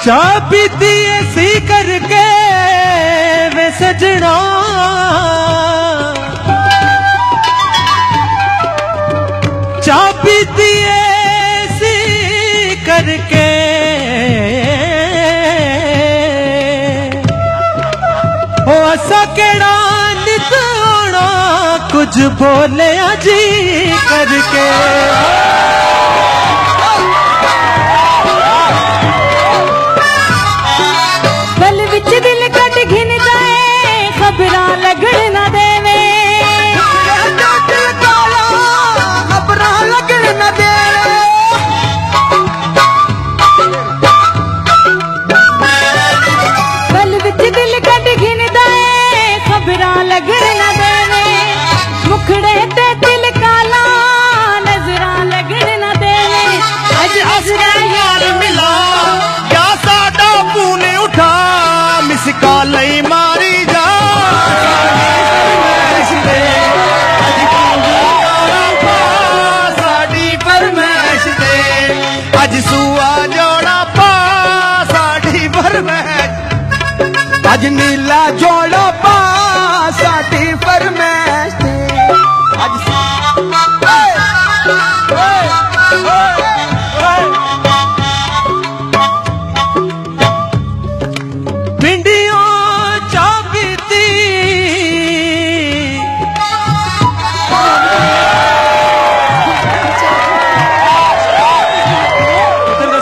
चाह पीती ऐसी करके वे सजना, चाह पीती ऐसी करके ओ असा केड़ा नित होना कुछ बोले जी करके। गल विच दिल कट घिन जाए खबरां लगन न देवे, खबरां लगन न देवे। गल विच दिल कट घिन जाए खबरां लगन न देवे, मुखड़े ते दिल काला नजरां लगन न देवे। अज असरा यार मिला क्या साडा पूने उठा, मिस कॉल मारी जा साडी फरमाइश दे, अज सुआ जोड़ा पा साडी फरमाइश, अज नीला जोड़ा पा साडी फरमाइश दे, अज भिंडियों चाह पीती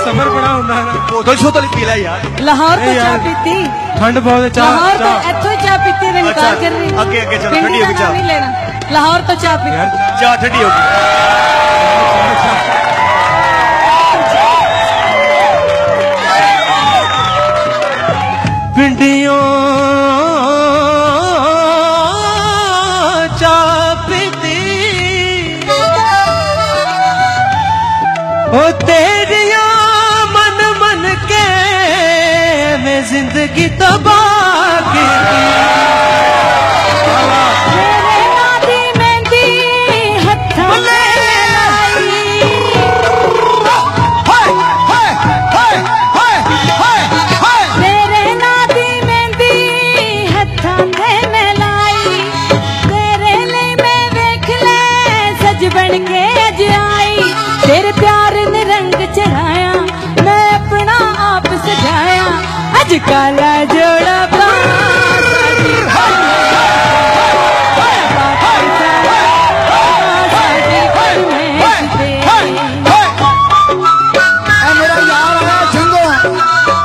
समर बड़ा होंदा है ना, बोतल शोतल पी ला यार। लाहौर तो चाह पीती, ठंड बहुत है। लाहौर तो इत्थों चाह पीती ने इनकार कर रही। आगे आगे चलो, पिंडी ठंडी का होगी नाम चाह। नहीं लेना, लाहौर तो चाह पीती। चाह ठंडी होगी। भिंडियों चाह पीती ओ तेरिया मन मन के मैं जिंदगी तबाह की। मेरे नादी मेहंदी हत्थां ते लाई, तेरे नादी मेहंदी हत्थां ते मैं लाई, तेरे लिए मैं वेख ले सज बन के अज आई। तेरे प्यार ने रंग चढ़ाया मैं अपना आप सजाया, अज काला जोड़ा पा साडी फरमाइश दे। मेरा यार आया झंगो,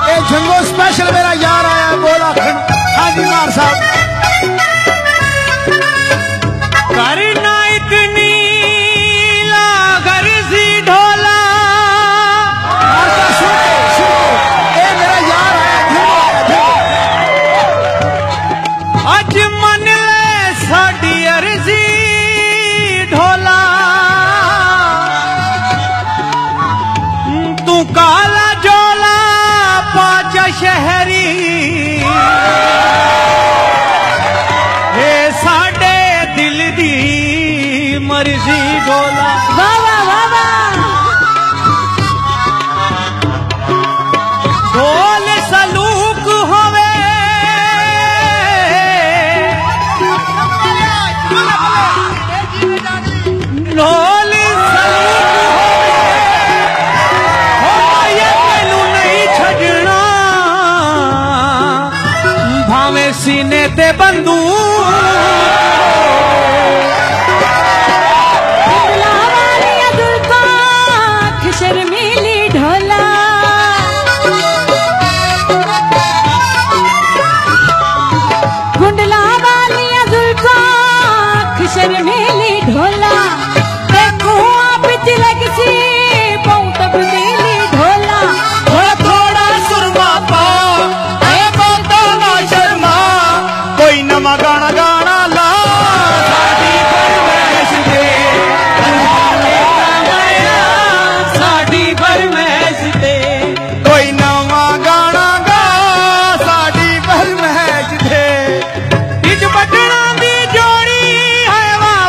ये झंगो स्पेशल मेरा यार आया, बोला हाजी मार साहब। करना इतनी लागर सी ढोला, ये मेरा यार आया झंगो, अज मन ले साडी अर्जी ढोला, तू काला जोला पाजा शहरी, ये साडे दिल दी मर्जी ढोला। वाह वाह वाह वाह। ढोल सलूक होवे ढोल मैनू नहीं छड़ना, भावे सीने ते बंदूक, वालियां जुल्फां शर्मीली ढोला, गुंडला वालियां जुल्फां शर्मीली ढोला, देखो आप बिच लगसी पाऊं तब्दीली ढोला। थोड़ा थोड़ा सुरमा पा, ऐ बाता ना शर्मा, कोई नवा गाना गाना ला साडी फरमाइश दे, साडी फरमाइश दे, कोई नवा गाना गा साडी फरमाइश दे। इज बटना दी जोड़ी है वाह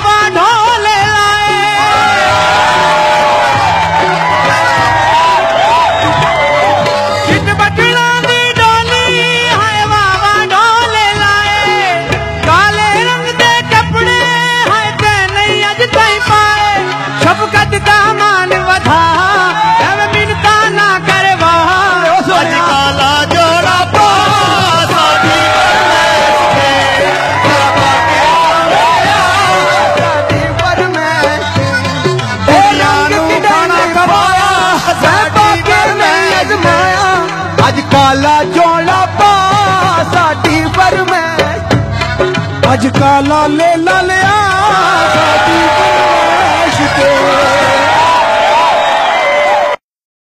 ਅੱਜ ਕਾਲਾ ਲੈ ਲਾ ਲਿਆ ਸਾਡੀ ਫਰਮਾਇਸ਼ ਤੇ